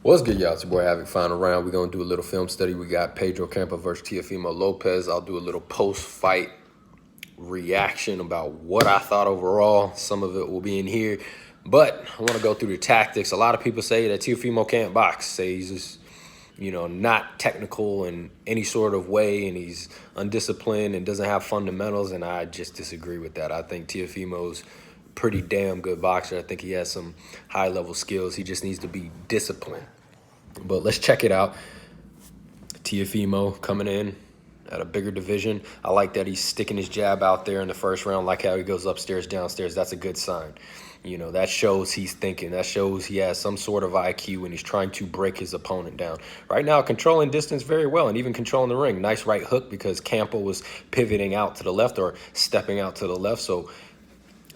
What's good, y'all? It's your boy Havoc. Final round. We're going to do a little film study. We got Pedro Campa versus Teofimo Lopez. I'll do a little post-fight reaction about what I thought overall. Some of it will be in here. But I want to go through the tactics. A lot of people say that Teofimo can't box. Say he's just, not technical in any sort of way, and he's undisciplined and doesn't have fundamentals, and I just disagree with that. I think Teofimo's pretty damn good boxer. I think he has some high-level skills. He just needs to be disciplined. But let's check it out. Teofimo coming in at a bigger division. I like that he's sticking his jab out there in the first round, like how he goes upstairs, downstairs. That's a good sign. That shows he's thinking. That shows he has some sort of IQ and he's trying to break his opponent down. Right now, controlling distance very well and even controlling the ring. Nice right hook because Campa was pivoting out to the left or stepping out to the left. So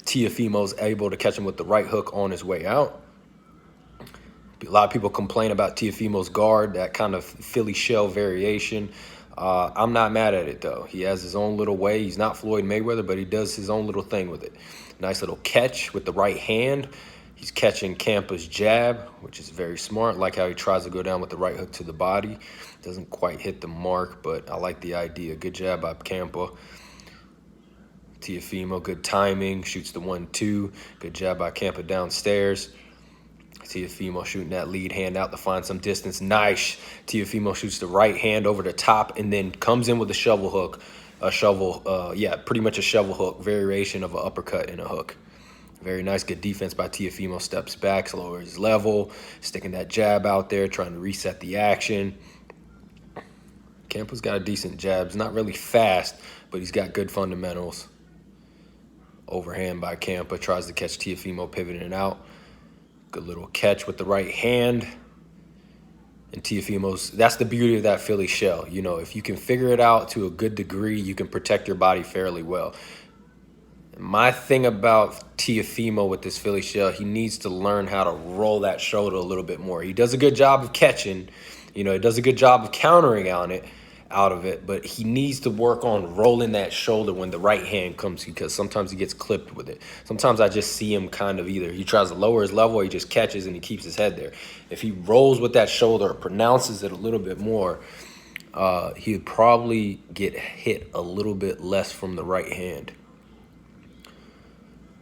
Teofimo's able to catch him with the right hook on his way out. A lot of people complain about Teofimo's guard, that kind of Philly shell variation. I'm not mad at it, though. He has his own little way. He's not Floyd Mayweather, but he does his own little thing with it. Nice little catch with the right hand. He's catching Campa's jab, which is very smart. Like how he tries to go down with the right hook to the body. Doesn't quite hit the mark, but I like the idea. Good jab by Campa. Teofimo, good timing. Shoots the 1-2. Good jab by Campa downstairs. Teofimo shooting that lead hand out to find some distance. Nice. Teofimo shoots the right hand over the top and then comes in with a shovel hook. Pretty much a shovel hook. Variation of an uppercut and a hook. Very nice. Good defense by Teofimo. Steps back, lowers his level. Sticking that jab out there, trying to reset the action. Campa's got a decent jab. It's not really fast, but he's got good fundamentals. Overhand by Campa. Tries to catch Teofimo pivoting out. Good little catch with the right hand. And Teofimo's, that's the beauty of that Philly shell. If you can figure it out to a good degree, you can protect your body fairly well. My thing about Teofimo with this Philly shell, he needs to learn how to roll that shoulder a little bit more. He does a good job of catching. He does a good job of countering out of it, but he needs to work on rolling that shoulder when the right hand comes, because sometimes he gets clipped with it. Sometimes I just see him kind of either he tries to lower his level or he just catches and he keeps his head there. If he rolls with that shoulder or pronounces it a little bit more, he'd probably get hit a little bit less from the right hand.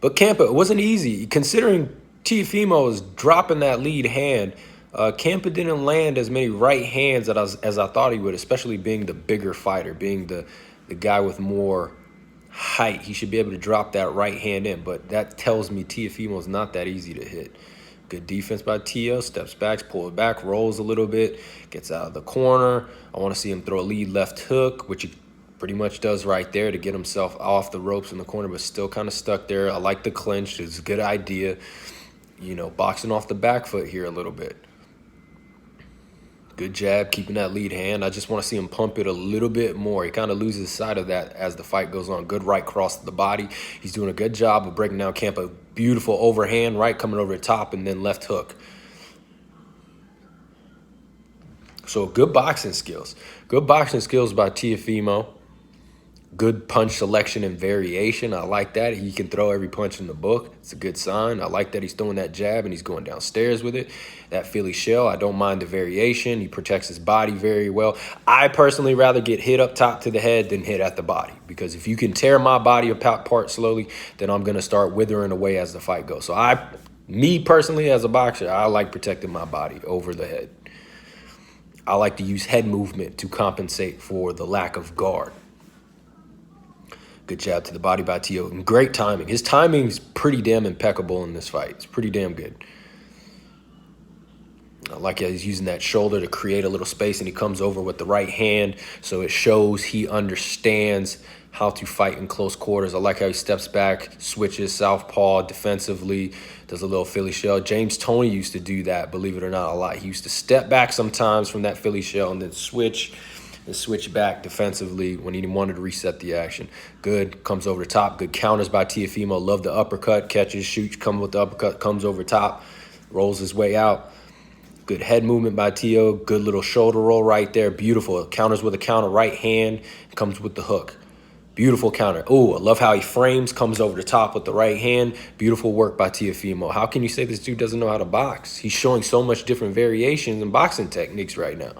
But Campa, it wasn't easy. Considering Teofimo is dropping that lead hand, Campa didn't land as many right hands as I thought he would, especially being the bigger fighter, being the guy with more height. He should be able to drop that right hand in, but that tells me Teofimo's not that easy to hit. Good defense by Teo, steps back, pulls back, rolls a little bit, gets out of the corner. I want to see him throw a lead left hook, which he pretty much does right there to get himself off the ropes in the corner, but still kind of stuck there. I like the clinch. It's a good idea. Boxing off the back foot here a little bit. Good jab, keeping that lead hand. I just want to see him pump it a little bit more. He kind of loses sight of that as the fight goes on. Good right cross to the body. He's doing a good job of breaking down Campa. Beautiful overhand right coming over the top and then left hook. So good boxing skills. Good boxing skills by Teofimo. Good punch selection and variation. I like that. He can throw every punch in the book. It's a good sign. I like that he's throwing that jab and he's going downstairs with it. That Philly shell, I don't mind the variation. He protects his body very well. I personally rather get hit up top to the head than hit at the body, because if you can tear my body apart slowly, then I'm going to start withering away as the fight goes. So me personally as a boxer, I like protecting my body over the head. I like to use head movement to compensate for the lack of guard. Good jab to the body by Teo. And great timing. His timing's pretty damn impeccable in this fight. It's pretty damn good. I like how he's using that shoulder to create a little space, and he comes over with the right hand, so it shows he understands how to fight in close quarters. I like how he steps back, switches southpaw defensively, does a little Philly shell. James Toney used to do that, believe it or not, a lot. He used to step back sometimes from that Philly shell and then switch back defensively when he wanted to reset the action. Good, comes over the top. Good counters by Teofimo. Love the uppercut, catches, shoots, comes with the uppercut, comes over top, rolls his way out. Good head movement by Teo. Good little shoulder roll right there. Beautiful. Counters with a counter right hand, comes with the hook. Beautiful counter. Oh, I love how he frames, comes over the top with the right hand. Beautiful work by Teofimo. How can you say this dude doesn't know how to box? He's showing so much different variations and boxing techniques right now.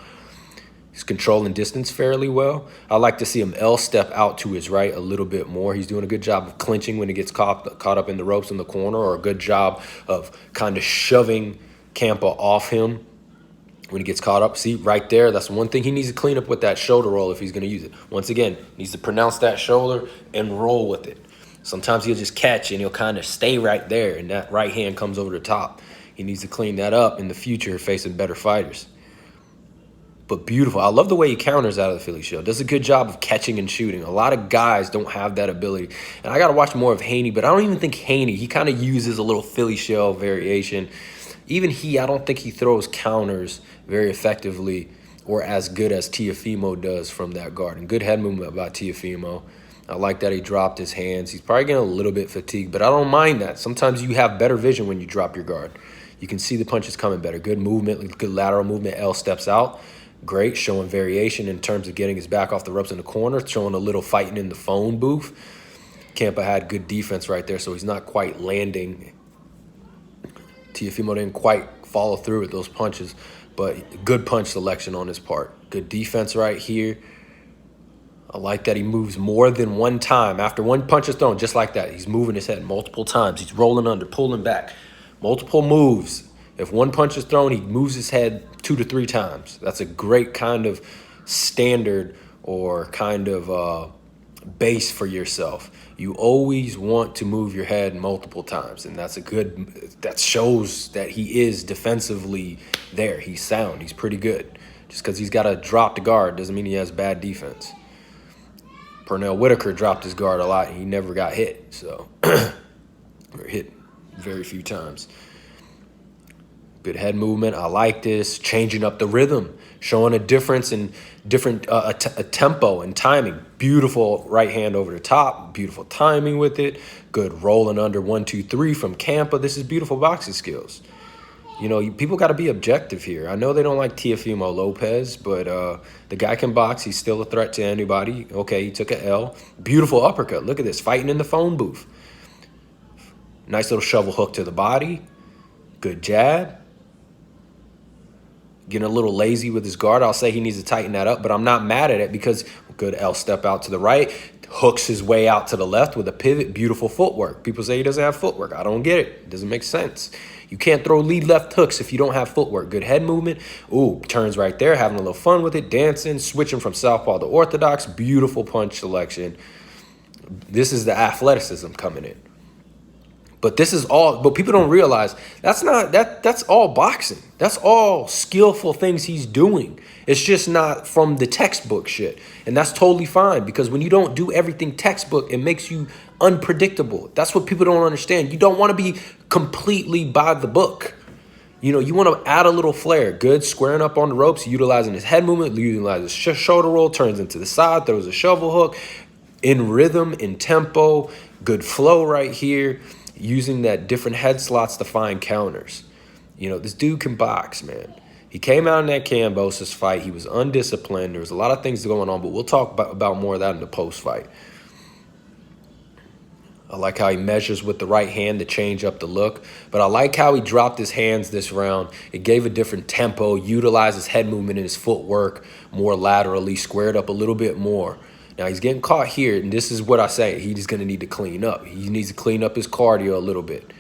He's controlling distance fairly well. I like to see him L-step out to his right a little bit more. He's doing a good job of clinching when he gets caught up in the ropes in the corner, or a good job of kind of shoving Campa off him when he gets caught up. See, right there, that's one thing he needs to clean up with that shoulder roll if he's going to use it. Once again, needs to pronounce that shoulder and roll with it. Sometimes he'll just catch and he'll kind of stay right there, and that right hand comes over the top. He needs to clean that up in the future facing better fighters. But beautiful. I love the way he counters out of the Philly shell. Does a good job of catching and shooting. A lot of guys don't have that ability. And I got to watch more of Haney, but I don't even think Haney, he kind of uses a little Philly shell variation. Even I don't think he throws counters very effectively or as good as Teofimo does from that guard. And good head movement by Teofimo. I like that he dropped his hands. He's probably getting a little bit fatigued, but I don't mind that. Sometimes you have better vision when you drop your guard. You can see the punches coming better. Good movement, good lateral movement. L steps out. Great, showing variation in terms of getting his back off the ropes in the corner, showing a little fighting in the phone booth. Campa had good defense right there, so he's not quite landing. Teofimo didn't quite follow through with those punches, but good punch selection on his part. Good defense right here. I like that he moves more than one time. After one punch is thrown, just like that, he's moving his head multiple times. He's rolling under, pulling back. Multiple moves. If one punch is thrown, he moves his head 2 to 3 times. That's a great kind of standard or kind of base for yourself. You always want to move your head multiple times, and that shows that he is defensively there. He's sound. He's pretty good. Just because he's got to drop the guard doesn't mean he has bad defense. Pernell Whitaker dropped his guard a lot, and he never got hit. So, or hit very few times. Good head movement. I like this. Changing up the rhythm. Showing a difference in different a tempo and timing. Beautiful right hand over the top. Beautiful timing with it. Good rolling under 1, 2, 3 from Campa. This is beautiful boxing skills. You know, people got to be objective here. I know they don't like Teofimo Lopez, but the guy can box. He's still a threat to anybody. Okay, he took an L. Beautiful uppercut. Look at this. Fighting in the phone booth. Nice little shovel hook to the body. Good jab. Getting a little lazy with his guard. I'll say he needs to tighten that up, but I'm not mad at it because good L step out to the right. Hooks his way out to the left with a pivot. Beautiful footwork. People say he doesn't have footwork. I don't get it. It doesn't make sense. You can't throw lead left hooks if you don't have footwork. Good head movement. Ooh, turns right there. Having a little fun with it. Dancing. Switching from southpaw to orthodox. Beautiful punch selection. This is the athleticism coming in. But this is all, but people don't realize that's all boxing. That's all skillful things he's doing. It's just not from the textbook shit. And that's totally fine, because when you don't do everything textbook, it makes you unpredictable. That's what people don't understand. You don't want to be completely by the book. You know, you want to add a little flair. Good, squaring up on the ropes, utilizing his head movement, utilizing his shoulder roll, turns into the side, throws a shovel hook, in rhythm, in tempo, good flow right here. Using that different head slots to find counters. You know, this dude can box, man. He came out in that Kambosos fight. He was undisciplined. There was a lot of things going on, but we'll talk about more of that in the post-fight. I like how he measures with the right hand to change up the look. But I like how he dropped his hands this round. It gave a different tempo, utilized his head movement and his footwork more laterally, squared up a little bit more. Now, he's getting caught here, and this is what I say. He's going to need to clean up. He needs to clean up his cardio a little bit.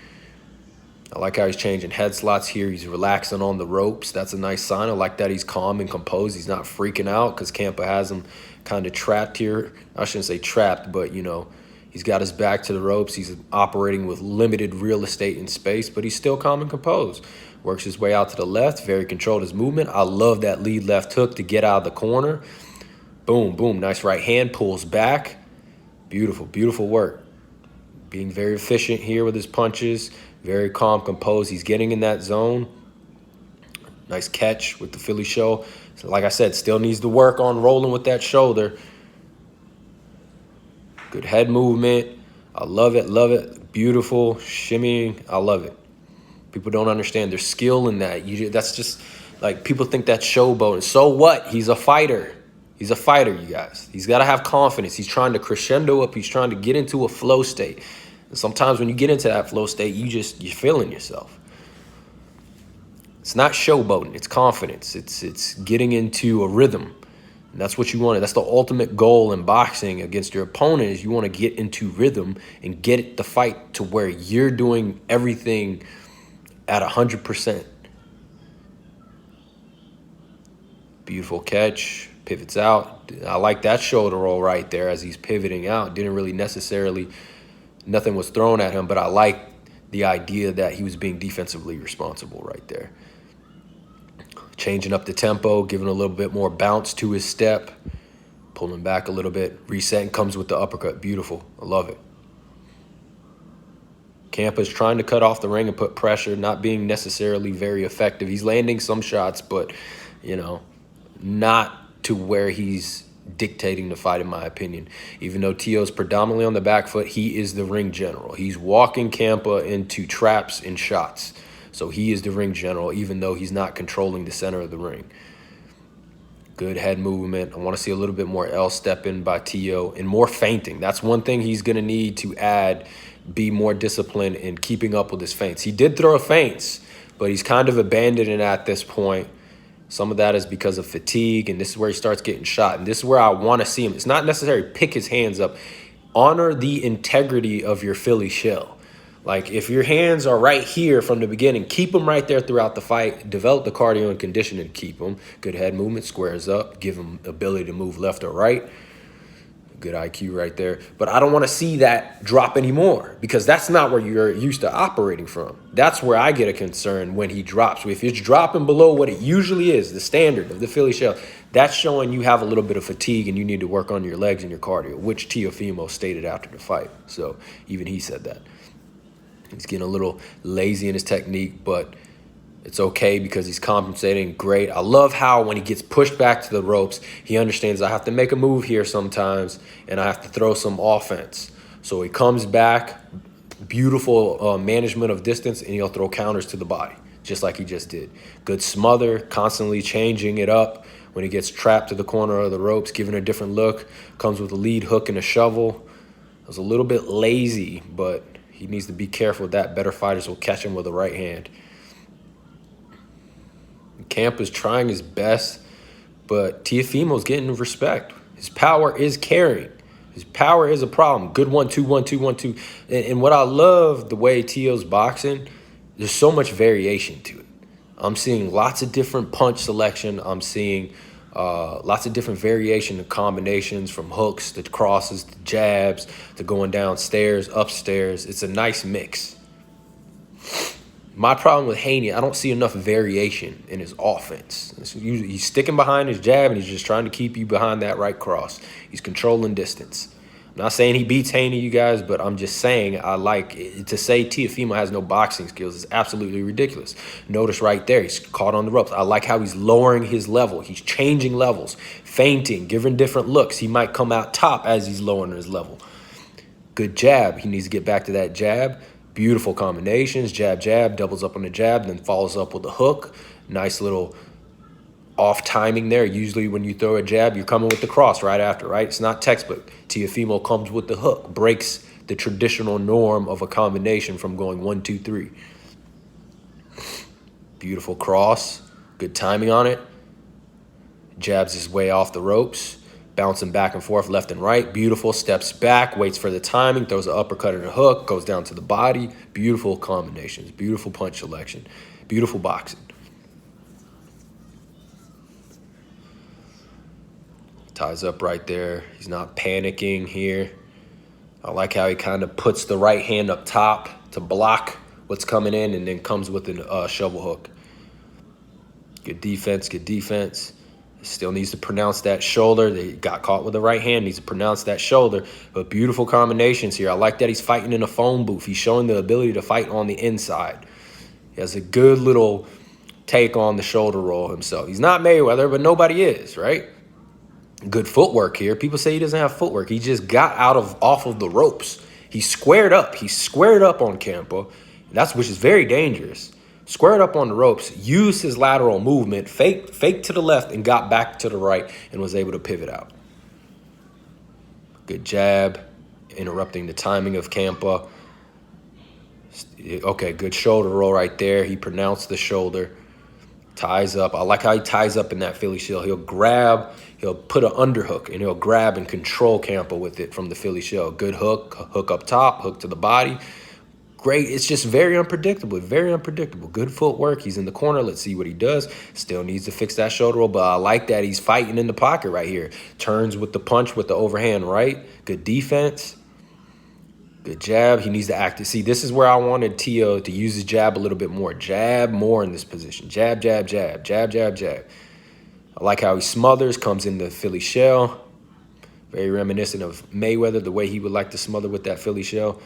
I like how he's changing head slots here. He's relaxing on the ropes. That's a nice sign. I like that he's calm and composed. He's not freaking out because Campa has him kind of trapped here. I shouldn't say trapped, but, you know, he's got his back to the ropes. He's operating with limited real estate and space, but he's still calm and composed. Works his way out to the left. Very controlled his movement. I love that lead left hook to get out of the corner. Boom, boom, nice right hand, pulls back. Beautiful, beautiful work. Being very efficient here with his punches. Very calm, composed. He's getting in that zone. Nice catch with the Philly show. So like I said, still needs to work on rolling with that shoulder. Good head movement. I love it, love it. Beautiful, shimmying. I love it. People don't understand there's skill in that. That's just, like, people think that's showboating. So what? He's a fighter. He's a fighter, you guys. He's got to have confidence. He's trying to crescendo up. He's trying to get into a flow state. And sometimes when you get into that flow state, you're feeling yourself. It's not showboating. It's confidence. It's getting into a rhythm. And that's what you want. That's the ultimate goal in boxing against your opponent, is you want to get into rhythm and get the fight to where you're doing everything at 100%. Beautiful catch. Pivots out. I like that shoulder roll right there as he's pivoting out. Didn't really necessarily, nothing was thrown at him, but I like the idea that he was being defensively responsible right there. Changing up the tempo, giving a little bit more bounce to his step, pulling back a little bit, resetting, comes with the uppercut. Beautiful. I love it. Campa's trying to cut off the ring and put pressure, not being necessarily very effective. He's landing some shots, but, you know, not to where he's dictating the fight, in my opinion. Even though Teo's predominantly on the back foot, he is the ring general. He's walking Campa into traps and shots. So he is the ring general, even though he's not controlling the center of the ring. Good head movement. I want to see a little bit more L-stepping by Teo and more feinting. That's one thing he's going to need to add, be more disciplined in keeping up with his feints. He did throw feints, but he's kind of abandoned it at this point. Some of that is because of fatigue, and this is where he starts getting shot. And this is where I want to see him. It's not necessarily pick his hands up. Honor the integrity of your Philly shell. Like, if your hands are right here from the beginning, keep them right there throughout the fight. Develop the cardio and conditioning to keep them. Good head movement, squares up. Give him ability to move left or right. Good IQ right there. But I don't want to see that drop anymore, because that's not where you're used to operating from. That's where I get a concern when he drops. If it's dropping below what it usually is, the standard of the Philly shell, that's showing you have a little bit of fatigue and you need to work on your legs and your cardio, which Teofimo stated after the fight. So even he said that. He's getting a little lazy in his technique, but it's okay because he's compensating great. I love how when he gets pushed back to the ropes, he understands I have to make a move here sometimes and I have to throw some offense. So he comes back, beautiful management of distance, and he'll throw counters to the body, just like he just did. Good smother, constantly changing it up. When he gets trapped to the corner of the ropes, giving a different look, comes with a lead hook and a shovel. It was a little bit lazy, but he needs to be careful with that. Better fighters will catch him with the right hand. Camp is trying his best, but Teofimo's getting respect. His power is carrying. His power is a problem. Good 1-2, 1-2, 1-2. And what I love, the way Teo's boxing, there's so much variation to it. I'm seeing lots of different punch selection. I'm seeing lots of different variation and combinations, from hooks to crosses to jabs to going downstairs, upstairs. It's a nice mix. My problem with Haney, I don't see enough variation in his offense. He's sticking behind his jab, and he's just trying to keep you behind that right cross. He's controlling distance. I'm not saying he beats Haney, you guys, but I'm just saying I like to say Teofimo has no boxing skills is absolutely ridiculous. Notice right there, he's caught on the ropes. I like how he's lowering his level. He's changing levels, feinting, giving different looks. He might come out top as he's lowering his level. Good jab. He needs to get back to that jab. Beautiful combinations, jab, jab, doubles up on the jab, then follows up with a hook. Nice little off timing there. Usually when you throw a jab, you're coming with the cross right after, right? It's not textbook. Teofimo comes with the hook, breaks the traditional norm of a combination from going 1, 2, 3. Beautiful cross, good timing on it. Jabs his way off the ropes. Bouncing back and forth, left and right. Beautiful, steps back, waits for the timing, throws an uppercut and a hook, goes down to the body. Beautiful combinations, beautiful punch selection, beautiful boxing. Ties up right there. He's not panicking here. I like how he kind of puts the right hand up top to block what's coming in and then comes with a shovel hook. Good defense, good defense. Still needs to pronounce that shoulder. They got caught with the right hand. Needs to pronounce that shoulder. But beautiful combinations here. I like that he's fighting in a phone booth. He's showing the ability to fight on the inside. He has a good little take on the shoulder roll himself. He's not Mayweather, but nobody is, right? Good footwork here. People say he doesn't have footwork. He just got off of the ropes. He squared up. He squared up on Campa. Which is very dangerous. squared up on the ropes, used his lateral movement, faked to the left and got back to the right and was able to pivot out. Good jab, interrupting the timing of Campa. Okay, good shoulder roll right there. He pronounced the shoulder. Ties up. I like how he ties up in that Philly shell. He'll put an underhook, and he'll grab and control Campa with it from the Philly shell. Good hook up top, hook to the body. Great. It's just very unpredictable. Good footwork. He's in the corner. Let's see what he does. Still needs to fix that shoulder roll, but I like that he's fighting in the pocket right here. Turns with the punch with the overhand right. Good defense. Good jab. He needs to act. See, this is where I wanted Teo to use his jab a little bit more. Jab more in this position. Jab, jab, jab. Jab, jab, jab. I like how he smothers, comes in the Philly shell. Very reminiscent of Mayweather, the way he would like to smother with that Philly shell.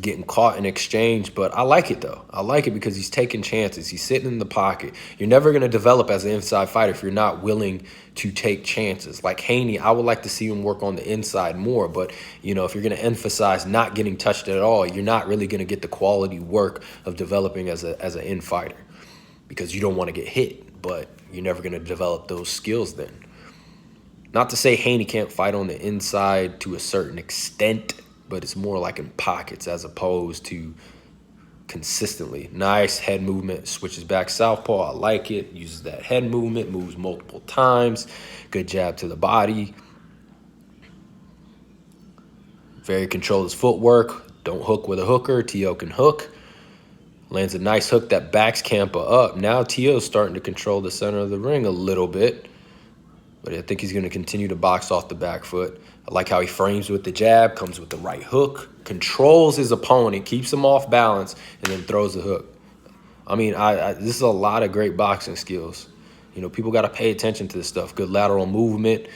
Getting caught in exchange, but I like it though. I like it because he's taking chances. He's sitting in the pocket. You're never going to develop as an inside fighter if you're not willing to take chances. Like Haney, I would like to see him work on the inside more, but you know, if you're going to emphasize not getting touched at all, you're not really going to get the quality work of developing as an in fighter, because you don't want to get hit, but you're never going to develop those skills then. Not to say Haney can't fight on the inside to a certain extent, but it's more like in pockets as opposed to consistently. Nice head movement, switches back southpaw. I like it. Uses that head movement, moves multiple times. Good jab to the body. Very controlled his footwork. Don't hook with a hooker. Teo can hook. Lands a nice hook that backs Campa up. Now Teo's starting to control the center of the ring a little bit, but I think he's going to continue to box off the back foot. I like how he frames with the jab, comes with the right hook, controls his opponent, keeps him off balance, and then throws the hook. I mean, this is a lot of great boxing skills. You know, people got to pay attention to this stuff. Good lateral movement.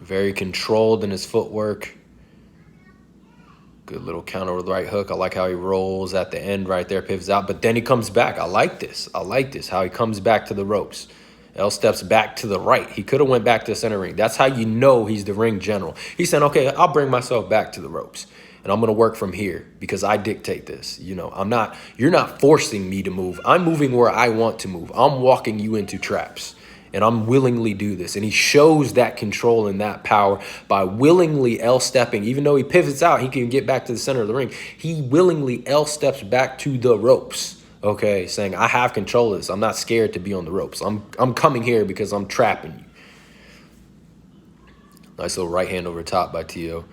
Very controlled in his footwork. Good little counter with the right hook. I like how he rolls at the end right there, pivots out, but then he comes back. I like this, how he comes back to the ropes. L steps back to the right. He could have went back to the center ring. That's how you know he's the ring general. He's saying, okay, I'll bring myself back to the ropes, and I'm going to work from here because I dictate this. You know, you're not forcing me to move. I'm moving where I want to move. I'm walking you into traps, and I'm willingly do this. And he shows that control and that power by willingly L-stepping. Even though he pivots out, he can get back to the center of the ring. He willingly L-steps back to the ropes, okay, saying, I have control of this. I'm not scared to be on the ropes. I'm coming here because I'm trapping you. Nice little right hand over top by Teo.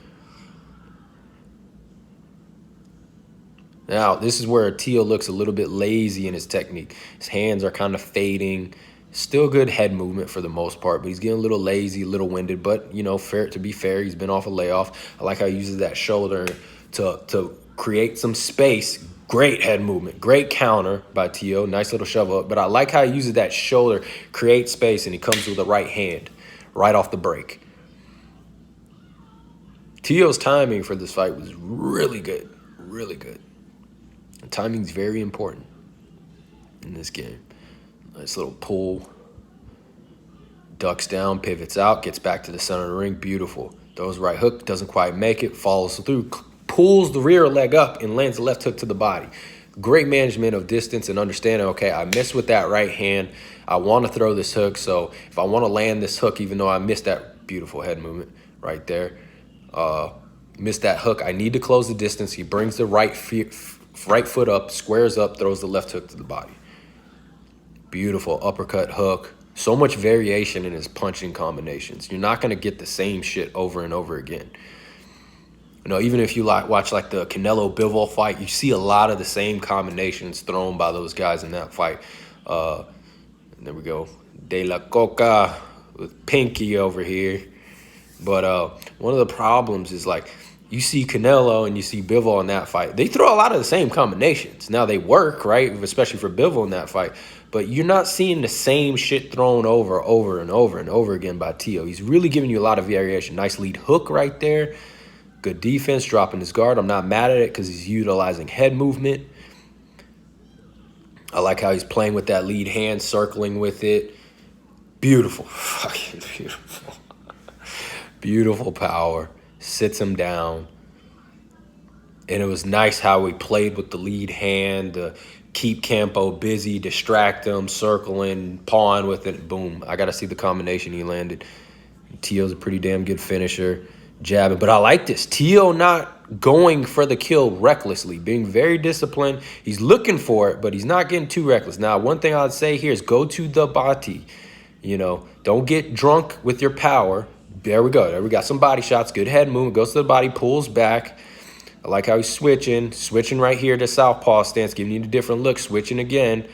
Now, this is where Teo looks a little bit lazy in his technique. His hands are kind of fading. Still good head movement for the most part, but he's getting a little lazy, a little winded. But, you know, to be fair, he's been off a layoff. I like how he uses that shoulder to create some space. Great head movement. Great counter by Teo. Nice little shove up. But I like how he uses that shoulder, create space, and he comes with the right hand right off the break. Teo's timing for this fight was really good. Really good. And timing's very important in this game. Nice little pull. Ducks down, pivots out, gets back to the center of the ring. Beautiful. Throws right hook, doesn't quite make it, follows through, pulls the rear leg up, and lands the left hook to the body. Great management of distance and understanding, okay, I missed with that right hand. I want to throw this hook, so if I want to land this hook, even though I missed that beautiful head movement right there, missed that hook, I need to close the distance. He brings the right foot up, squares up, throws the left hook to the body. Beautiful uppercut hook. So much variation in his punching combinations. You're not going to get the same shit over and over again. You know, even if you watch like the Canelo Bivol fight, you see a lot of the same combinations thrown by those guys in that fight. There we go. De La Coca with Pinky over here. But one of the problems is, like, you see Canelo and you see Bivol in that fight. They throw a lot of the same combinations. Now, they work, right? Especially for Bivol in that fight. But you're not seeing the same shit thrown over and over again by Teo. He's really giving you a lot of variation. Nice lead hook right there. Good defense, dropping his guard. I'm not mad at it because he's utilizing head movement. I like how he's playing with that lead hand, circling with it. Beautiful. Fucking beautiful. Beautiful power. Sits him down. And it was nice how he played with the lead hand to keep Campo busy, distract him, circling, pawing with it. Boom. I got to see the combination he landed. Teo's a pretty damn good finisher, jabbing. But I like this. Teo not going for the kill recklessly, being very disciplined. He's looking for it, but he's not getting too reckless. Now, one thing I'd say here is go to the body. You know, don't get drunk with your power. There we go. There we got some body shots. Good head movement. Goes to the body, pulls back. I like how he's switching right here to southpaw stance, giving you a different look, switching again.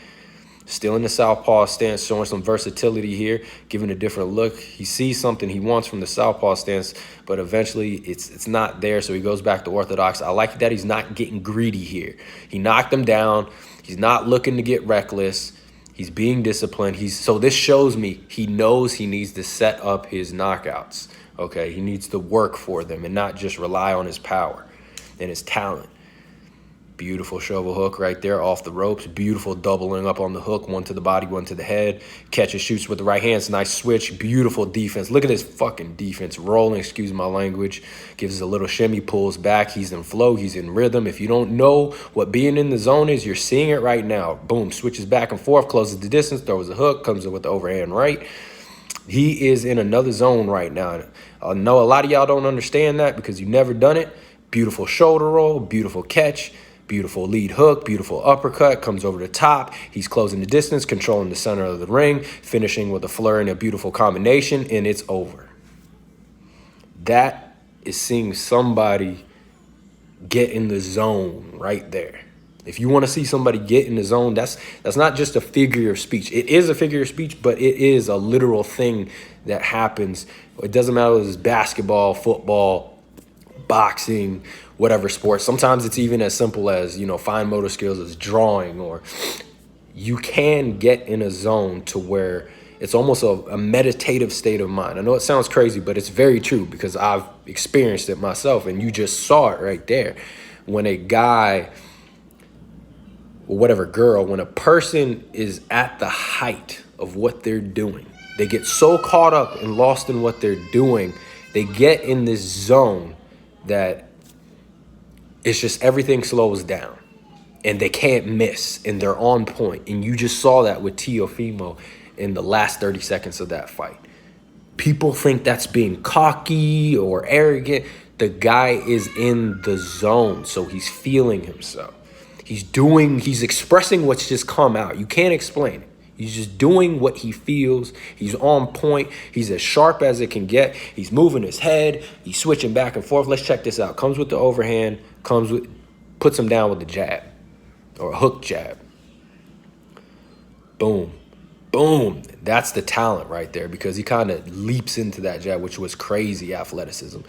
Still in the southpaw stance, showing some versatility here, giving a different look. He sees something he wants from the southpaw stance, but eventually it's not there, so he goes back to orthodox. I like that he's not getting greedy here. He knocked him down. He's not looking to get reckless. He's being disciplined. So this shows me he knows he needs to set up his knockouts. Okay, he needs to work for them and not just rely on his power and his talent. Beautiful shovel hook right there off the ropes. Beautiful doubling up on the hook. One to the body, one to the head. Catches, shoots with the right hand. It's a nice switch. Beautiful defense. Look at this fucking defense. Rolling, excuse my language. Gives us a little shimmy, pulls back. He's in flow. He's in rhythm. If you don't know what being in the zone is, you're seeing it right now. Boom. Switches back and forth. Closes the distance. Throws a hook. Comes in with the overhand right. He is in another zone right now. I know a lot of y'all don't understand that because you've never done it. Beautiful shoulder roll, beautiful catch, beautiful lead hook, beautiful uppercut, comes over the top. He's closing the distance, controlling the center of the ring, finishing with a flurry and a beautiful combination, and it's over. That is seeing somebody get in the zone right there. If you want to see somebody get in the zone, that's not just a figure of speech. It is a figure of speech, but it is a literal thing that happens. It doesn't matter if it's basketball, football, boxing, whatever sport. Sometimes it's even as simple as, fine motor skills as drawing, or you can get in a zone to where it's almost a meditative state of mind. I know it sounds crazy, but it's very true because I've experienced it myself, and you just saw it right there. When a guy or whatever girl, when a person is at the height of what they're doing, they get so caught up and lost in what they're doing, they get in this zone that it's just everything slows down and they can't miss and they're on point. And you just saw that with Teofimo in the last 30 seconds of that fight. People think that's being cocky or arrogant. The guy is in the zone, so he's feeling himself. He's expressing what's just come out. You can't explain it. He's just doing what he feels. He's on point. He's as sharp as it can get. He's moving his head. He's switching back and forth. Let's check this out. Comes with the overhand. Puts him down with the jab or a hook jab. Boom. Boom. That's the talent right there because he kind of leaps into that jab, which was crazy athleticism.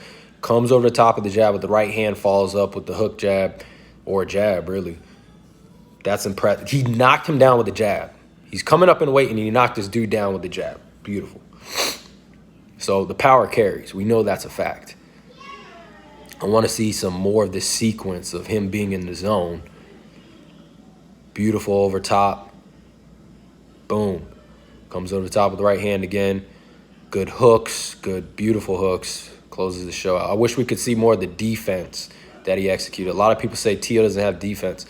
Comes over the top of the jab with the right hand, follows up with the hook jab or jab, really. That's impressive. He knocked him down with the jab. He's coming up in weight, and he knocked this dude down with the jab. Beautiful. So the power carries. We know that's a fact. I want to see some more of this sequence of him being in the zone. Beautiful over top. Boom. Comes over the top with the right hand again. Good hooks. Good, beautiful hooks. Closes the show out. I wish we could see more of the defense that he executed. A lot of people say Teo doesn't have defense.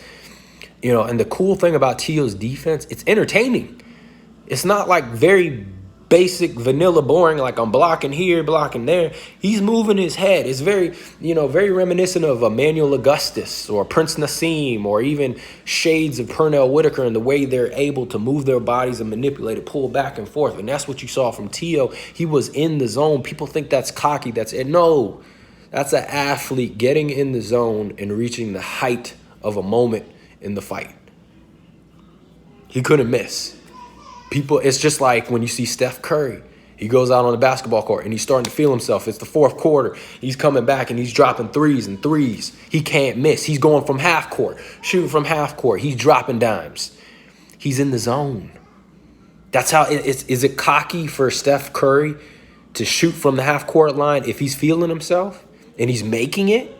And the cool thing about Teo's defense, it's entertaining. It's not like very basic, vanilla, boring, like I'm blocking here, blocking there. He's moving his head. It's very, very reminiscent of Emmanuel Augustus or Prince Nassim or even shades of Pernell Whitaker in the way they're able to move their bodies and manipulate it, pull back and forth. And that's what you saw from Teo. He was in the zone. People think that's cocky. That's it. No, that's an athlete getting in the zone and reaching the height of a moment in the fight. He couldn't miss. It's just like when you see Steph Curry. He goes out on the basketball court and he's starting to feel himself. It's the fourth quarter. He's coming back and he's dropping threes and threes. He can't miss. He's going from half court, shooting from half court. He's dropping dimes. He's in the zone. That's how is it cocky for Steph Curry to shoot from the half court line if he's feeling himself and he's making it?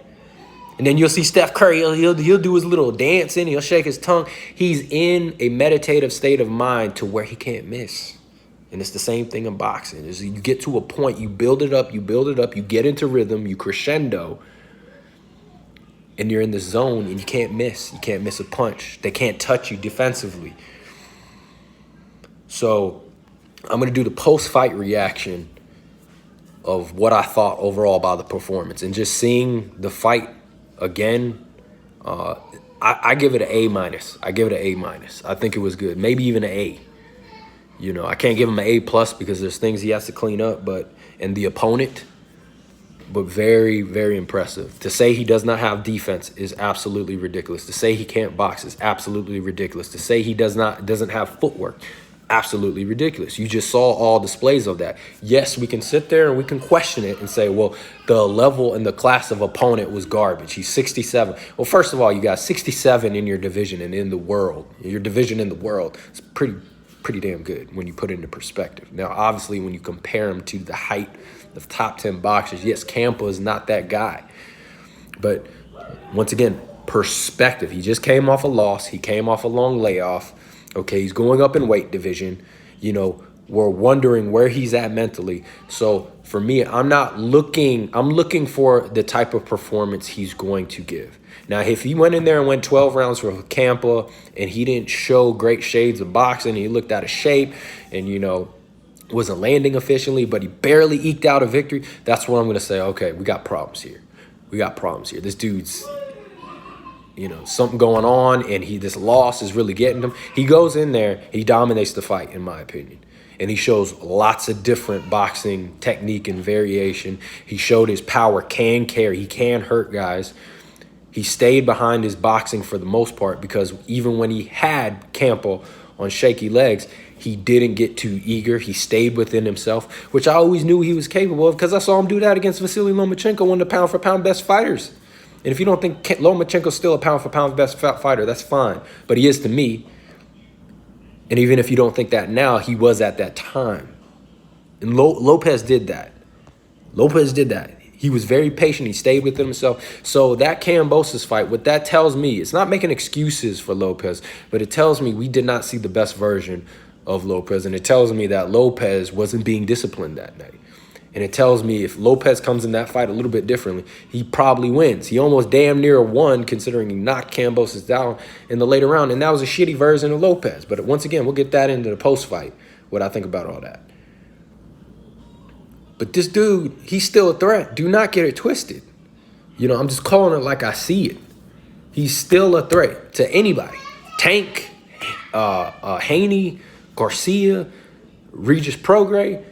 And then you'll see Steph Curry, he'll do his little dancing, he'll shake his tongue. He's in a meditative state of mind to where he can't miss. And it's the same thing in boxing. Is you get to a point, you build it up, you get into rhythm, you crescendo. and you're in the zone and you can't miss. You can't miss a punch. They can't touch you defensively. So I'm going to do the post-fight reaction of what I thought overall about the performance. And just seeing the fight again, I give it an A-. I give it an A-. I think it was good. Maybe even an A. You know, I can't give him an A+ because there's things he has to clean up, and the opponent, but very, very impressive. To say he does not have defense is absolutely ridiculous. To say he can't box is absolutely ridiculous. To say he doesn't have footwork, absolutely ridiculous. You just saw all displays of that. Yes, we can sit there and we can question it and say, well, the level and the class of opponent was garbage. He's 67. Well, first of all, you got 67 in your division and in the world. Your division in the world is pretty damn good when you put it into perspective. Now, obviously, when you compare him to the height of top 10 boxers, yes, Campa is not that guy. But once again, perspective. He just came off a loss. He came off a long layoff. Okay, he's going up in weight division. You know, we're wondering where he's at mentally. So for me, I'm looking for the type of performance he's going to give. Now, if he went in there and went 12 rounds for Campa and he didn't show great shades of boxing, he looked out of shape and, you know, wasn't landing efficiently, but he barely eked out a victory, that's where I'm going to say, okay, we got problems here. We got problems here. This dude's, you know, something going on, and this loss is really getting him. He goes in there, he dominates the fight, in my opinion. And he shows lots of different boxing technique and variation. He showed his power can carry. He can hurt guys. He stayed behind his boxing for the most part because even when he had Campa on shaky legs, he didn't get too eager. He stayed within himself, which I always knew he was capable of because I saw him do that against Vasily Lomachenko, one of the pound-for-pound best fighters. And if you don't think Lomachenko's still a pound-for-pound best fighter, that's fine. But he is to me. And even if you don't think that now, he was at that time. And Lopez did that. Lopez did that. He was very patient. He stayed within himself. So that Kambosos fight, what that tells me, it's not making excuses for Lopez, but it tells me we did not see the best version of Lopez. And it tells me that Lopez wasn't being disciplined that night. And it tells me if Lopez comes in that fight a little bit differently, he probably wins. He almost damn near won considering he knocked Kambosos down in the later round. And that was a shitty version of Lopez. But once again, we'll get that into the post-fight, what I think about all that. But this dude, he's still a threat. Do not get it twisted. You know, I'm just calling it like I see it. He's still a threat to anybody. Tank, Haney, Garcia, Regis Prograis,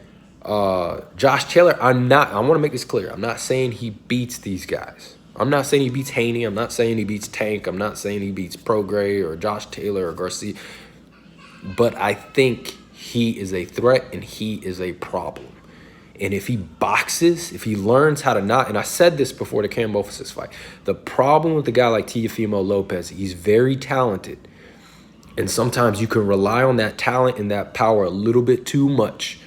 Josh Taylor. I want to make this clear. I'm not saying he beats these guys. I'm not saying he beats Haney. I'm not saying he beats Tank. I'm not saying he beats Prograis or Josh Taylor or Garcia. But I think he is a threat and he is a problem. And if he boxes, if he learns how to not, and I said this before the Kambosos fight, the problem with a guy like Teofimo Lopez, he's very talented. And sometimes you can rely on that talent and that power a little bit too much.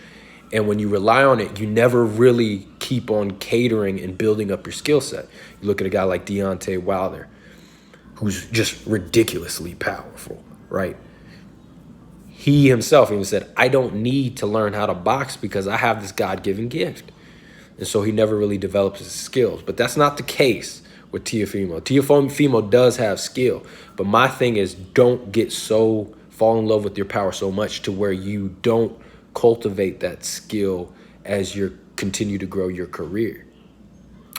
And when you rely on it, you never really keep on catering and building up your skill set. You look at a guy like Deontay Wilder, who's just ridiculously powerful, right? He himself even said, I don't need to learn how to box because I have this God-given gift. And so he never really develops his skills. But that's not the case with Teofimo. Teofimo does have skill. But my thing is don't fall in love with your power so much to where you don't cultivate that skill as you continue to grow your career.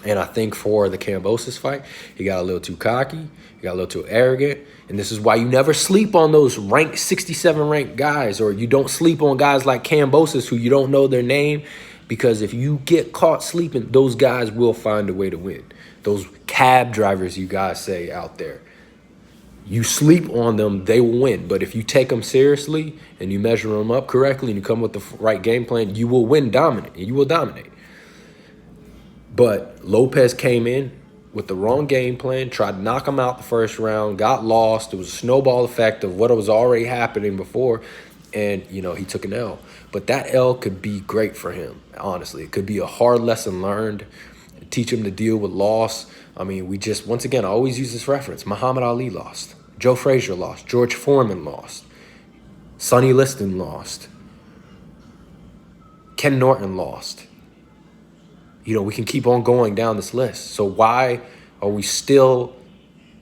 And I think for the Kambosos fight, he got a little too cocky, he got a little too arrogant, and this is why you never sleep on those 67 ranked guys, or you don't sleep on guys like Kambosos who you don't know their name, because if you get caught sleeping, those guys will find a way to win. Those cab drivers you guys say out there, you sleep on them, they will win. But if you take them seriously and you measure them up correctly and you come with the right game plan, you will win dominant, and you will dominate. But Lopez came in with the wrong game plan, tried to knock him out the first round, got lost. It was a snowball effect of what was already happening before, and, you know, he took an L. But that L could be great for him, honestly. It could be a hard lesson learned, teach him to deal with loss. I mean, once again, I always use this reference. Muhammad Ali lost. Joe Frazier lost. George Foreman lost. Sonny Liston lost. Ken Norton lost. You know, we can keep on going down this list. So why are we still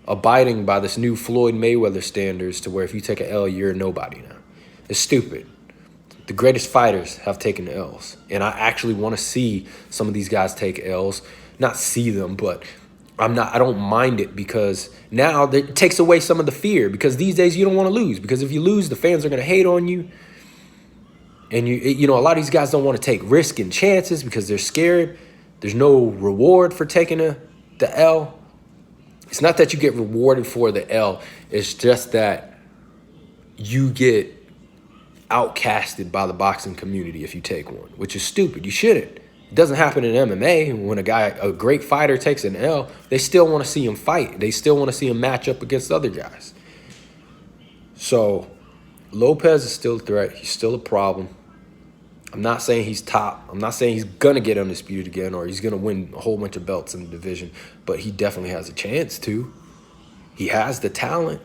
abiding by this new Floyd Mayweather standards to where if you take an L, you're nobody now. It's stupid. The greatest fighters have taken L's. And I actually want to see some of these guys take L's. Not see them, but I don't mind it, because now it takes away some of the fear, because these days you don't want to lose, because if you lose, the fans are going to hate on you. And you know, a lot of these guys don't want to take risk and chances because they're scared. There's no reward for taking the L. It's not that you get rewarded for the L. It's just that you get outcasted by the boxing community if you take one, which is stupid. You shouldn't. It doesn't happen in MMA. When a great fighter takes an L, they still want to see him fight. They still want to see him match up against other guys. So Lopez is still a threat. He's still a problem. I'm not saying he's top. I'm not saying he's going to get undisputed again or he's going to win a whole bunch of belts in the division, but he definitely has a chance to. He has the talent.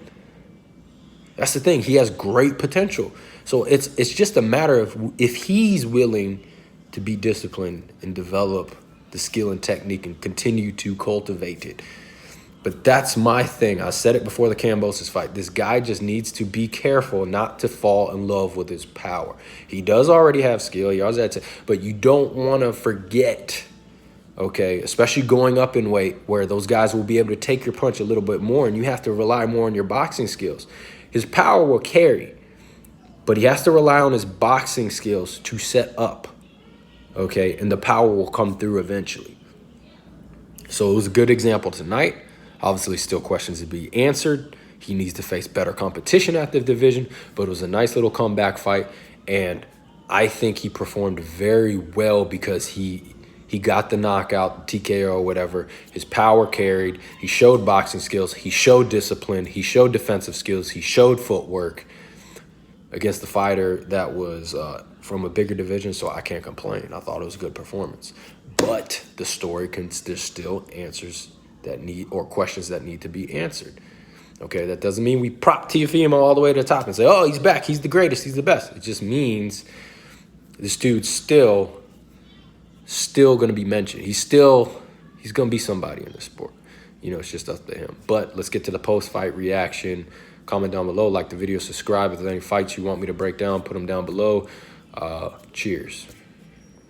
That's the thing. He has great potential. So it's just a matter of if he's willing to be disciplined and develop the skill and technique and continue to cultivate it. But that's my thing. I said it before the Kambosos fight. This guy just needs to be careful not to fall in love with his power. He does already have skill. He always had but you don't want to forget, okay, especially going up in weight where those guys will be able to take your punch a little bit more and you have to rely more on your boxing skills. His power will carry, but he has to rely on his boxing skills to set up, okay, and the power will come through eventually. So it was a good example tonight. Obviously, still questions to be answered. He needs to face better competition at the division, but it was a nice little comeback fight, and I think he performed very well because he got the knockout, TKO or whatever. His power carried. He showed boxing skills. He showed discipline. He showed defensive skills. He showed footwork against the fighter that was from a bigger division, so I can't complain. I thought it was a good performance. But the story there's still answers that need, or questions that need to be answered. Okay, that doesn't mean we prop Teofimo all the way to the top and say, oh, he's back, he's the greatest, he's the best. It just means this dude's still going to be mentioned. He's going to be somebody in the sport. You know, it's just up to him. But let's get to the post-fight reaction. Comment down below, like the video, subscribe. If there's any fights you want me to break down, put them down below. Cheers.